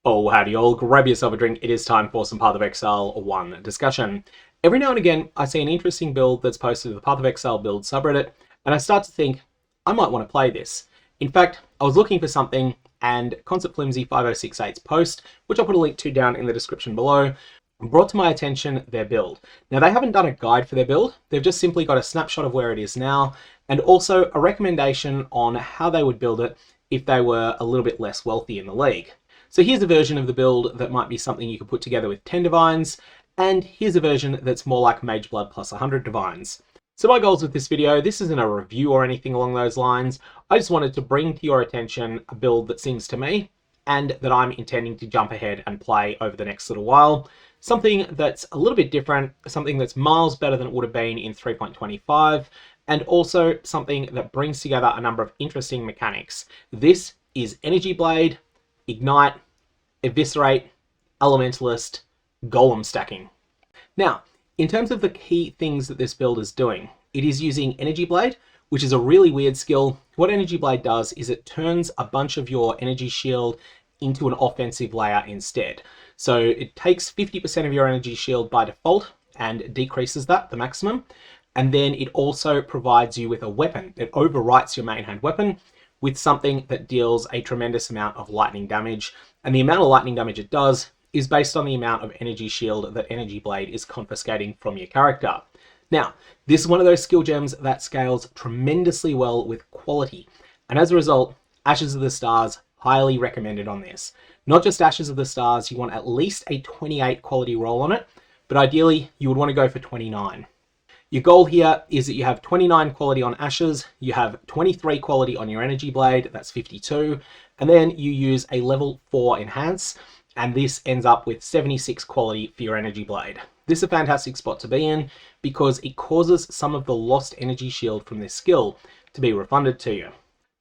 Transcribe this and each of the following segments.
Oh, howdy all, grab yourself a drink, it is time for some PathOfExile 1 discussion. Every now and again, I see an interesting build that's posted to the PathOfExile build subreddit, and I start to think, I might want to play this. In fact, I was looking for something, and Concert Flimsy 5068's post, which I'll put a link to down in the description below, brought to my attention their build. Now, they haven't done a guide for their build, they've just simply got a snapshot of where it is now, and also a recommendation on how they would build it if they were a little bit less wealthy in the league. So here's a version of the build that might be something you could put together with 10 divines, and here's a version that's more like Mageblood plus 100 divines. So my goals with this video, this isn't a review or anything along those lines. I just wanted to bring to your attention a build that seems to me, and that I'm intending to jump ahead and play over the next little while. Something that's a little bit different, something that's miles better than it would have been in 3.25, and also something that brings together a number of interesting mechanics. This is Energy Blade, Ignite, Eviscerate, Elementalist, Golem stacking. Now, in terms of the key things that this build is doing, it is using Energy Blade, which is a really weird skill. What Energy Blade does is it turns a bunch of your energy shield into an offensive layer instead. So it takes 50% of your energy shield by default and decreases that, the maximum. And then it also provides you with a weapon. It overwrites your main hand weapon with something that deals a tremendous amount of lightning damage. And the amount of lightning damage it does is based on the amount of energy shield that Energy Blade is confiscating from your character. Now, this is one of those skill gems that scales tremendously well with quality. And as a result, Ashes of the Stars, highly recommended on this. Not just Ashes of the Stars, you want at least a 28 quality roll on it, but ideally you would want to go for 29. Your goal here is that you have 29 quality on Ashes, you have 23 quality on your Energy Blade, that's 52, and then you use a level 4 Enhance, and this ends up with 76 quality for your Energy Blade. This is a fantastic spot to be in because it causes some of the lost energy shield from this skill to be refunded to you.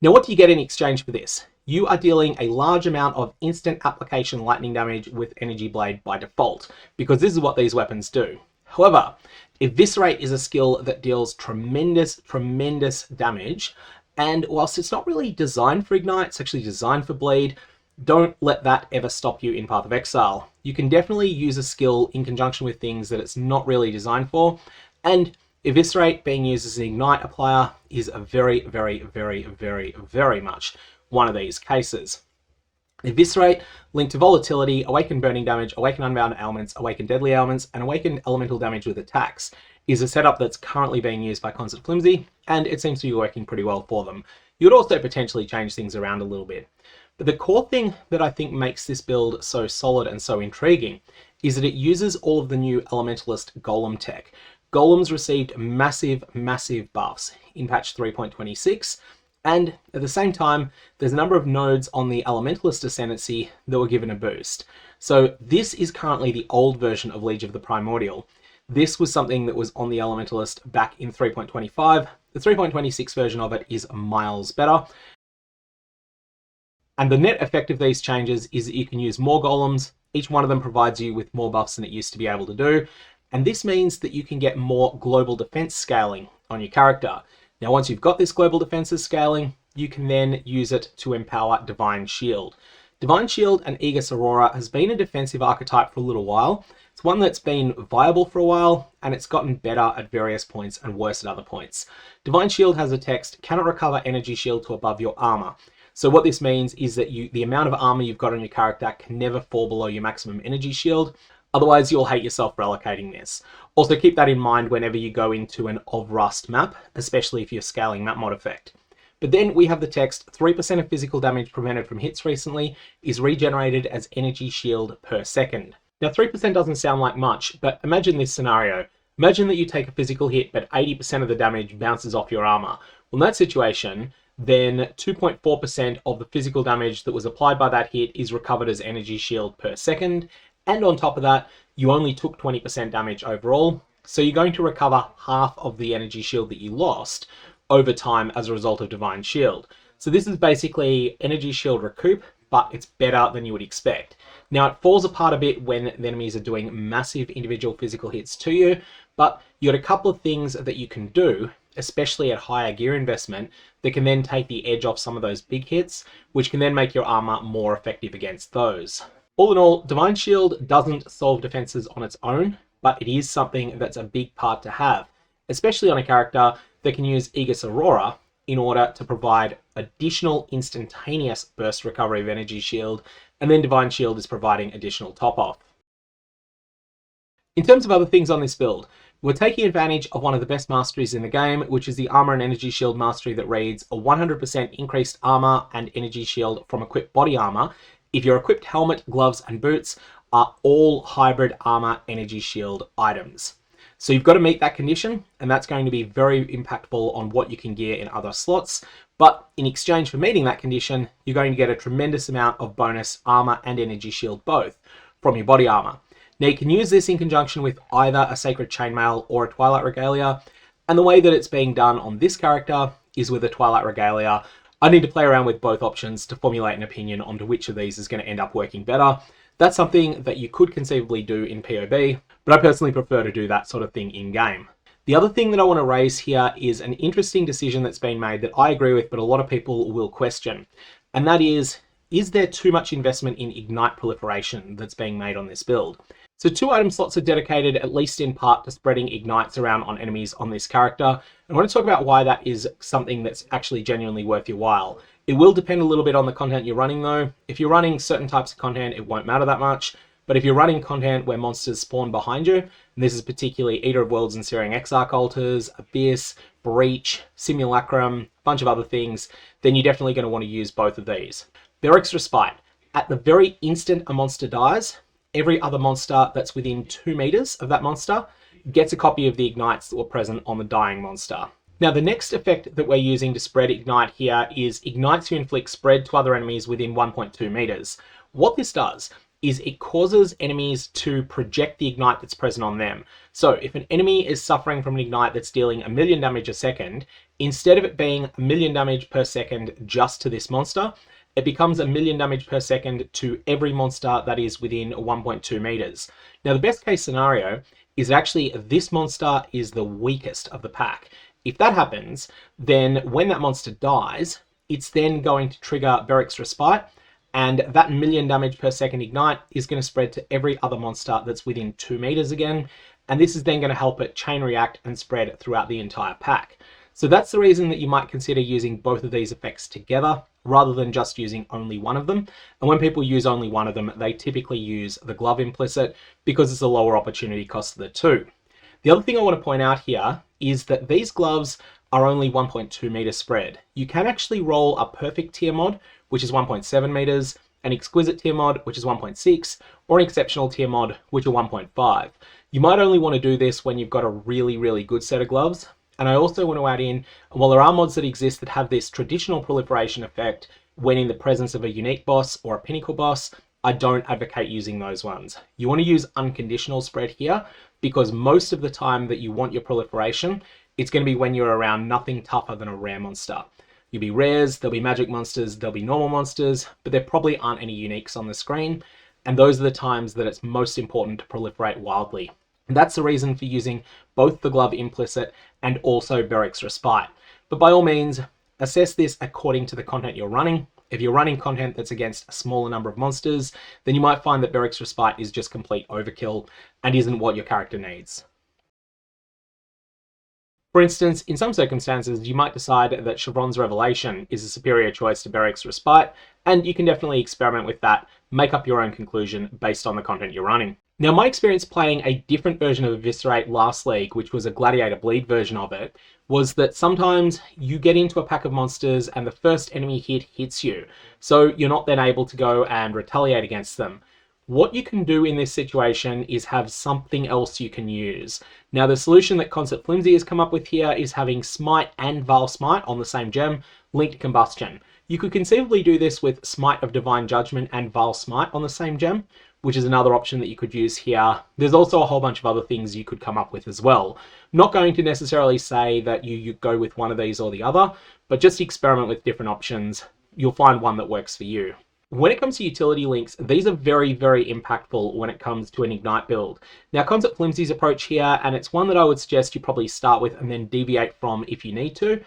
Now, what do you get in exchange for this? You are dealing a large amount of instant application lightning damage with Energy Blade by default, because this is what these weapons do. However, Eviscerate is a skill that deals tremendous damage, and whilst it's not really designed for Ignite, it's actually designed for Bleed. Don't let that ever stop you in PathOfExile. You can definitely use a skill in conjunction with things that it's not really designed for, and Eviscerate being used as an Ignite applier is a very much one of these cases. Eviscerate, linked to Volatility, Awaken Burning Damage, Awaken Unbound Ailments, Awaken Deadly Ailments, and Awaken Elemental Damage with attacks, is a setup that's currently being used by Concert Flimsy, and it seems to be working pretty well for them. You would also potentially change things around a little bit. But the core thing that I think makes this build so solid and so intriguing is that it uses all of the new Elementalist Golem tech. Golems received massive buffs in patch 3.26, and at the same time, there's a number of nodes on the Elementalist Ascendancy that were given a boost. So this is currently the old version of Liege of the Primordial. This was something that was on the Elementalist back in 3.25. The 3.26 version of it is miles better. And the net effect of these changes is that you can use more golems. Each one of them provides you with more buffs than it used to be able to do. And this means that you can get more global defense scaling on your character. Now, once you've got this global defenses scaling, you can then use it to empower Divine Shield. Divine Shield and Aegis Aurora has been a defensive archetype for a little while. It's one that's been viable for a while, and it's gotten better at various points and worse at other points. Divine Shield has a text, cannot recover energy shield to above your armor. So what this means is that the amount of armor you've got on your character can never fall below your maximum energy shield. Otherwise, you'll hate yourself for allocating this. Also, keep that in mind whenever you go into an Of Rust map, especially if you're scaling that mod effect. But then we have the text, 3% of physical damage prevented from hits recently is regenerated as energy shield per second. Now, 3% doesn't sound like much, but imagine this scenario. Imagine that you take a physical hit, but 80% of the damage bounces off your armor. Well, in that situation, then 2.4% of the physical damage that was applied by that hit is recovered as energy shield per second. And on top of that, you only took 20% damage overall. So you're going to recover half of the energy shield that you lost over time as a result of Divine Shield. So this is basically energy shield recoup, but it's better than you would expect. Now, it falls apart a bit when the enemies are doing massive individual physical hits to you, but you got a couple of things that you can do, especially at higher gear investment, that can then take the edge off some of those big hits, which can then make your armor more effective against those. All in all, Divine Shield doesn't solve defenses on its own, but it is something that's a big part to have, especially on a character that can use Aegis Aurora in order to provide additional instantaneous burst recovery of energy shield, and then Divine Shield is providing additional top off. In terms of other things on this build, we're taking advantage of one of the best masteries in the game, which is the Armor and Energy Shield mastery that reads a 100% increased armor and energy shield from equipped body armor if your equipped helmet, gloves, and boots are all hybrid armor energy shield items. So you've got to meet that condition, and that's going to be very impactful on what you can gear in other slots. But in exchange for meeting that condition, you're going to get a tremendous amount of bonus armor and energy shield both from your body armor. Now you can use this in conjunction with either a Sacred Chainmail or a Twilight Regalia, and the way that it's being done on this character is with a Twilight Regalia. I need to play around with both options to formulate an opinion onto which of these is going to end up working better. That's something that you could conceivably do in PoB, but I personally prefer to do that sort of thing in-game. The other thing that I want to raise here is an interesting decision that's been made that I agree with, but a lot of people will question, and that is there too much investment in Ignite proliferation that's being made on this build? So 2 item slots are dedicated, at least in part, to spreading ignites around on enemies on this character. And I want to talk about why that is something that's actually genuinely worth your while. It will depend a little bit on the content you're running though. If you're running certain types of content, it won't matter that much. But if you're running content where monsters spawn behind you, and this is particularly Eater of Worlds and Searing Exarch Altars, Abyss, Breach, Simulacrum, a bunch of other things, then you're definitely going to want to use both of these. Berek's Respite. At the very instant a monster dies, every other monster that's within 2 meters of that monster gets a copy of the ignites that were present on the dying monster. Now the next effect that we're using to spread Ignite here is ignites to inflict spread to other enemies within 1.2 meters. What this does is it causes enemies to project the ignite that's present on them. So if an enemy is suffering from an ignite that's dealing 1,000,000 damage a second, instead of it being 1,000,000 damage per second just to this monster, it becomes 1,000,000 damage per second to every monster that is within 1.2 meters. Now the best case scenario is actually this monster is the weakest of the pack. If that happens, then when that monster dies, it's then going to trigger Berek's Respite, and that 1,000,000 damage per second ignite is going to spread to every other monster that's within 2 meters again, and this is then going to help it chain react and spread throughout the entire pack. So that's the reason that you might consider using both of these effects together rather than just using only one of them. And when people use only one of them, they typically use the glove implicit because it's a lower opportunity cost of the two. The other thing I want to point out here is that these gloves are only 1.2 meter spread. You can actually roll a perfect tier mod, which is 1.7 meters, an exquisite tier mod, which is 1.6, or an exceptional tier mod, which are 1.5. You might only want to do this when you've got a really, really good set of gloves. And I also want to add in, while there are mods that exist that have this traditional proliferation effect when in the presence of a unique boss or a pinnacle boss, I don't advocate using those ones. You want to use unconditional spread here because most of the time that you want your proliferation, it's going to be when you're around nothing tougher than a rare monster. You'll be rares, there'll be magic monsters, there'll be normal monsters, but there probably aren't any uniques on the screen. And those are the times that it's most important to proliferate wildly. And that's the reason for using both the glove implicit and also Berek's Respite. But by all means, assess this according to the content you're running. If you're running content that's against a smaller number of monsters, then you might find that Berek's Respite is just complete overkill and isn't what your character needs. For instance, in some circumstances, you might decide that Chevron's Revelation is a superior choice to Berek's Respite, and you can definitely experiment with that, make up your own conclusion based on the content you're running. Now, my experience playing a different version of Eviscerate last league, which was a Gladiator Bleed version of it, was that sometimes you get into a pack of monsters and the first enemy hit hits you, so you're not then able to go and retaliate against them. What you can do in this situation is have something else you can use. Now, the solution that Concert Flimsy has come up with here is having Smite and Vile Smite on the same gem, linked Combustion. You could conceivably do this with Smite of Divine Judgment and Vile Smite on the same gem, which is another option that you could use here. There's also a whole bunch of other things you could come up with as well. Not going to necessarily say that you go with one of these or the other, but just experiment with different options. You'll find one that works for you. When it comes to utility links, these are very, very impactful when it comes to an Ignite build. Now, Concert Flimsy's approach here, and it's one that I would suggest you probably start with and then deviate from if you need to,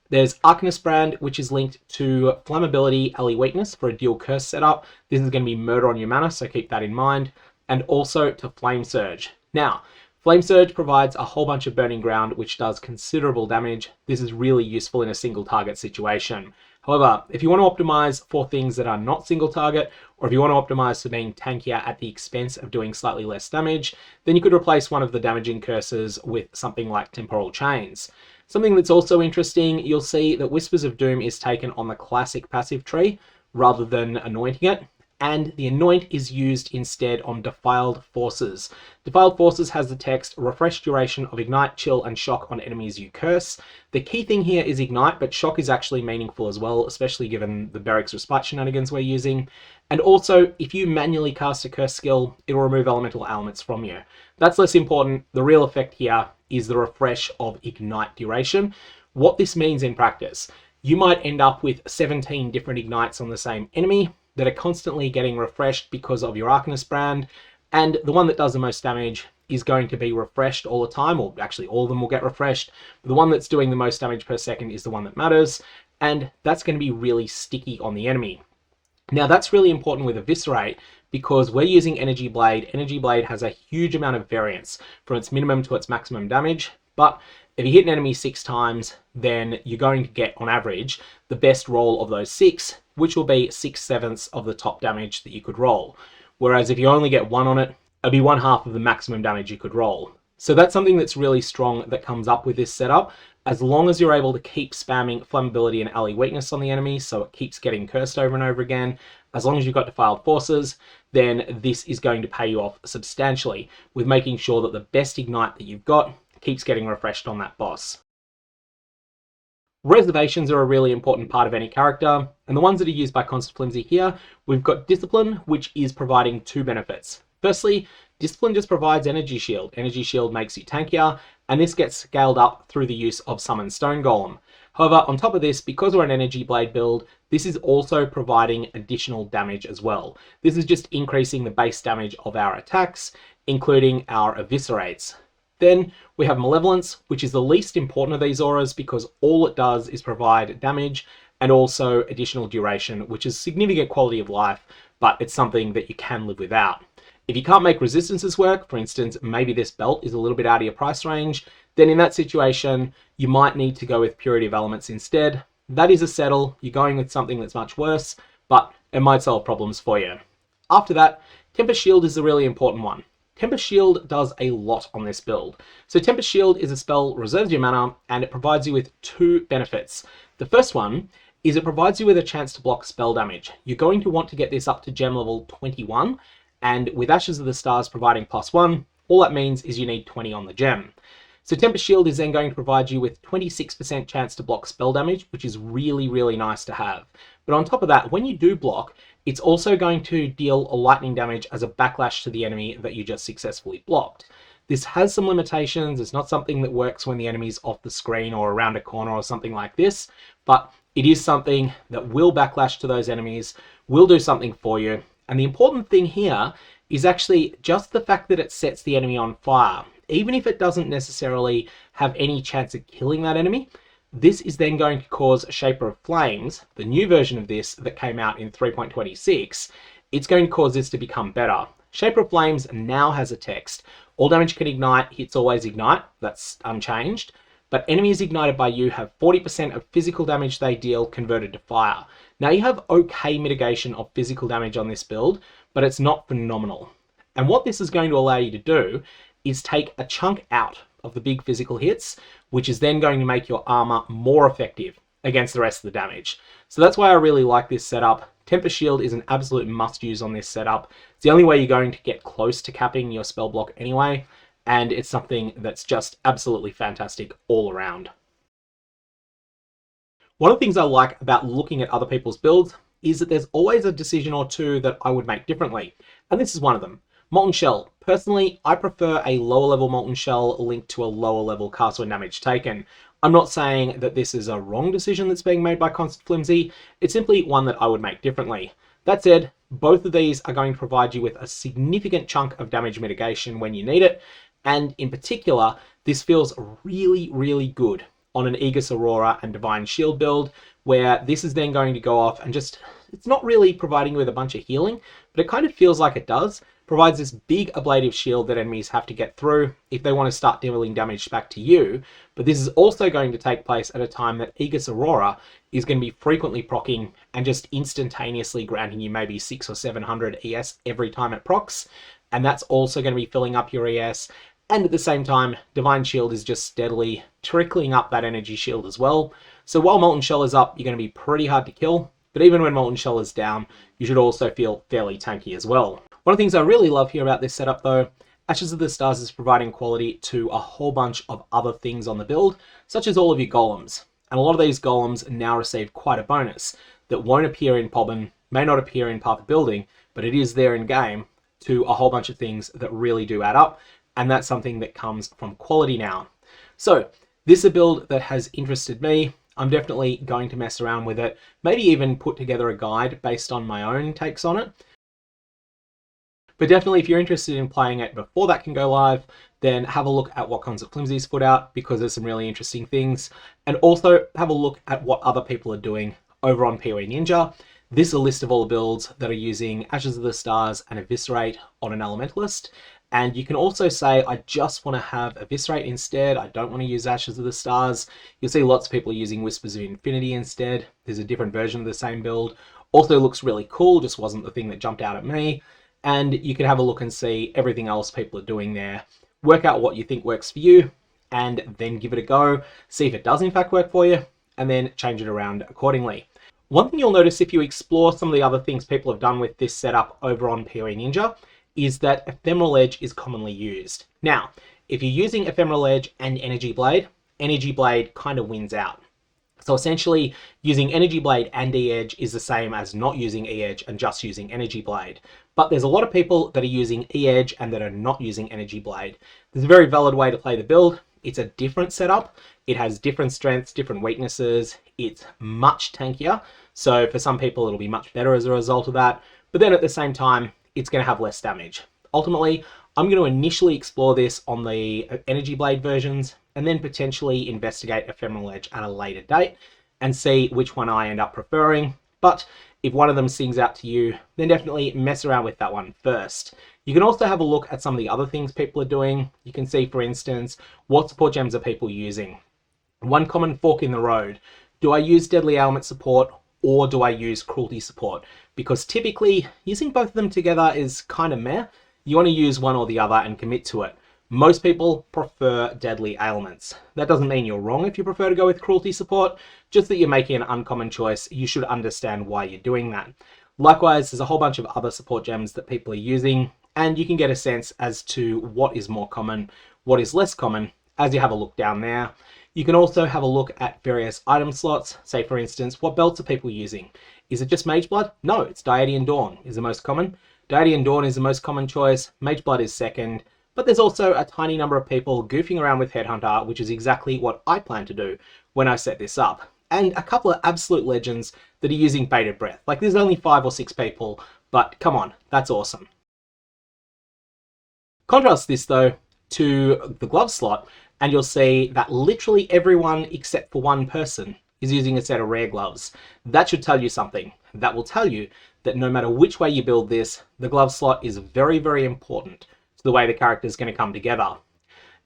There's Arcanist Brand, which is linked to Flammability, Ally Weakness for a dual curse setup. This is going to be murder on your mana, so keep that in mind. And also to Flame Surge. Now, Flame Surge provides a whole bunch of Burning Ground, which does considerable damage. This is really useful in a single target situation. However, if you want to optimize for things that are not single target, or if you want to optimize for being tankier at the expense of doing slightly less damage, then you could replace one of the damaging curses with something like Temporal Chains. Something that's also interesting, you'll see that Whispers of Doom is taken on the classic passive tree rather than anointing it, and the anoint is used instead on Defiled Forces. Defiled Forces has the text, refresh duration of ignite, chill, and shock on enemies you curse. The key thing here is ignite, but shock is actually meaningful as well, especially given the Berek's Respite shenanigans we're using. And also, if you manually cast a curse skill, it will remove elemental elements from you. That's less important. The real effect here is the refresh of ignite duration. What this means in practice, you might end up with 17 different ignites on the same enemy that are constantly getting refreshed because of your Arcanist Brand, and the one that does the most damage is going to be refreshed all the time, or actually all of them will get refreshed. The one that's doing the most damage per second is the one that matters, and that's going to be really sticky on the enemy. Now that's really important with Eviscerate because we're using Energy Blade. Energy Blade has a huge amount of variance from its minimum to its maximum damage, but if you hit an enemy 6 times, then you're going to get, on average, the best roll of those 6, which will be 6/7 of the top damage that you could roll. Whereas if you only get 1 on it, it'll be 1/2 of the maximum damage you could roll. So that's something that's really strong that comes up with this setup, as long as you're able to keep spamming Flammability and Ally Weakness on the enemy, so it keeps getting cursed over and over again. As long as you've got Defiled Forces, then this is going to pay you off substantially with making sure that the best ignite that you've got keeps getting refreshed on that boss. Reservations are a really important part of any character, and the ones that are used by Constant Flimsy here, we've got Discipline, which is providing 2 benefits. Firstly, Discipline just provides Energy Shield. Energy Shield makes you tankier, and this gets scaled up through the use of Summon Stone Golem. However, on top of this, because we're an Energy Blade build, this is also providing additional damage as well. This is just increasing the base damage of our attacks, including our Eviscerates. Then we have Malevolence, which is the least important of these auras because all it does is provide damage and also additional duration, which is significant quality of life, but it's something that you can live without. If you can't make resistances work, for instance, maybe this belt is a little bit out of your price range, then in that situation, you might need to go with Purity of Elements instead. That is a settle. You're going with something that's much worse, but it might solve problems for you. After that, Tempest Shield is the really important one. Tempest Shield does a lot on this build. So Tempest Shield is a spell, reserves your mana, and it provides you with 2 benefits. The first one is it provides you with a chance to block spell damage. You're going to want to get this up to gem level 21, and with Ashes of the Stars providing +1, all that means is you need 20 on the gem. So Tempest Shield is then going to provide you with 26% chance to block spell damage, which is really, really nice to have. But on top of that, when you do block, it's also going to deal a lightning damage as a backlash to the enemy that you just successfully blocked. This has some limitations. It's not something that works when the enemy's off the screen or around a corner or something like this, but it is something that will backlash to those enemies, will do something for you. And the important thing here is actually just the fact that it sets the enemy on fire. Even if it doesn't necessarily have any chance of killing that enemy, this is then going to cause Shaper of Flames, the new version of this that came out in 3.26, it's going to cause this to become better. Shaper of Flames now has a text. All damage can ignite, hits always ignite, that's unchanged, but enemies ignited by you have 40% of physical damage they deal converted to fire. Now you have okay mitigation of physical damage on this build, but it's not phenomenal. And what this is going to allow you to do is take a chunk out of the big physical hits, which is then going to make your armor more effective against the rest of the damage. So that's why I really like this setup. Tempest Shield is an absolute must-use on this setup. It's the only way you're going to get close to capping your spell block anyway, and it's something that's just absolutely fantastic all around. One of the things I like about looking at other people's builds is that there's always a decision or two that I would make differently, and this is one of them. Molten Shell. Personally, I prefer a lower level Molten Shell linked to a lower level cast when damage taken. I'm not saying that this is a wrong decision that's being made by Constant Flimsy, it's simply one that I would make differently. That said, both of these are going to provide you with a significant chunk of damage mitigation when you need it, and in particular, this feels really, really good on an Aegis Aurora and Divine Shield build, where this is then going to go off and just, it's not really providing you with a bunch of healing, but it kind of feels like it does. Provides this big ablative shield that enemies have to get through if they want to start dealing damage back to you. But this is also going to take place at a time that Aegis Aurora is going to be frequently proccing and just instantaneously granting you maybe 600 or 700 ES every time it procs. And that's also going to be filling up your ES. And at the same time, Divine Shield is just steadily trickling up that energy shield as well. So while Molten Shell is up, you're going to be pretty hard to kill. But even when Molten Shell is down, you should also feel fairly tanky as well. One of the things I really love here about this setup though, Ashes of the Stars is providing quality to a whole bunch of other things on the build, such as all of your golems. And a lot of these golems now receive quite a bonus that won't appear in PoB, may not appear in Path of Building, but it is there in game to a whole bunch of things that really do add up. And that's something that comes from quality now. So this is a build that has interested me. I'm definitely going to mess around with it, maybe even put together a guide based on my own takes on it. But definitely, if you're interested in playing it before that can go live, then have a look at what Concept Flimsy's put out, because there's some really interesting things. And also have a look at what other people are doing over on poe.ninja. This is a list of all the builds that are using Ashes of the Stars and Eviscerate on an Elementalist. And you can also say, I just want to have Eviscerate instead. I don't want to use Ashes of the Stars. You'll see lots of people using Whispers of Infinity instead. There's a different version of the same build. Also looks really cool, just wasn't the thing that jumped out at me. And you can have a look and see everything else people are doing there. Work out what you think works for you, and then give it a go. See if it does in fact work for you, and then change it around accordingly. One thing you'll notice if you explore some of the other things people have done with this setup over on poe.ninja is that Ephemeral Edge is commonly used. Now, if you're using Ephemeral Edge and Energy Blade kind of wins out. So essentially, using Energy Blade and E-Edge is the same as not using E-Edge and just using Energy Blade. But there's a lot of people that are using E-Edge and that are not using Energy Blade. There's a very valid way to play the build. It's a different setup. It has different strengths, different weaknesses. It's much tankier. So for some people, it'll be much better as a result of that. But then at the same time, it's going to have less damage. Ultimately, I'm going to initially explore this on the Energy Blade versions, and then potentially investigate Ephemeral Edge at a later date and see which one I end up preferring. But if one of them sings out to you, then definitely mess around with that one first. You can also have a look at some of the other things people are doing. You can see, for instance, what support gems are people using. One common fork in the road. Do I use Deadly Ailment support, or do I use Cruelty support? Because typically, using both of them together is kind of meh. You want to use one or the other and commit to it. Most people prefer Deadly Ailments. That doesn't mean you're wrong if you prefer to go with Cruelty support, just that you're making an uncommon choice. You should understand why you're doing that. Likewise, there's a whole bunch of other support gems that people are using, and you can get a sense as to what is more common, what is less common, as you have a look down there. You can also have a look at various item slots. Say, for instance, what belts are people using? Is it just Mageblood? No, it's Diadian Dawn is the most common. Diadian Dawn is the most common choice. Mageblood is second. But there's also a tiny number of people goofing around with Headhunter, which is exactly what I plan to do when I set this up. And a couple of absolute legends that are using Bated Breath. Like, there's only 5 or 6 people, but come on, that's awesome. Contrast this, though, to the glove slot, and you'll see that literally everyone except for one person is using a set of rare gloves. That should tell you something. That will tell you that no matter which way you build this, the glove slot is very, very important to the way the character is going to come together.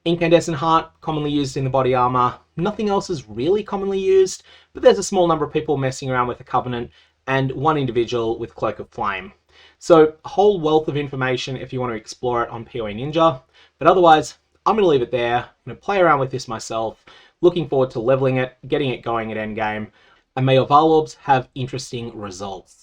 Incandescent Heart, commonly used in the body armor. Nothing else is really commonly used, but there's a small number of people messing around with the Covenant, and one individual with Cloak of Flame. So a whole wealth of information if you want to explore it on poe.ninja, but otherwise, I'm going to leave it there. I'm going to play around with this myself, looking forward to leveling it, getting it going at endgame, and may your Varlorbs have interesting results.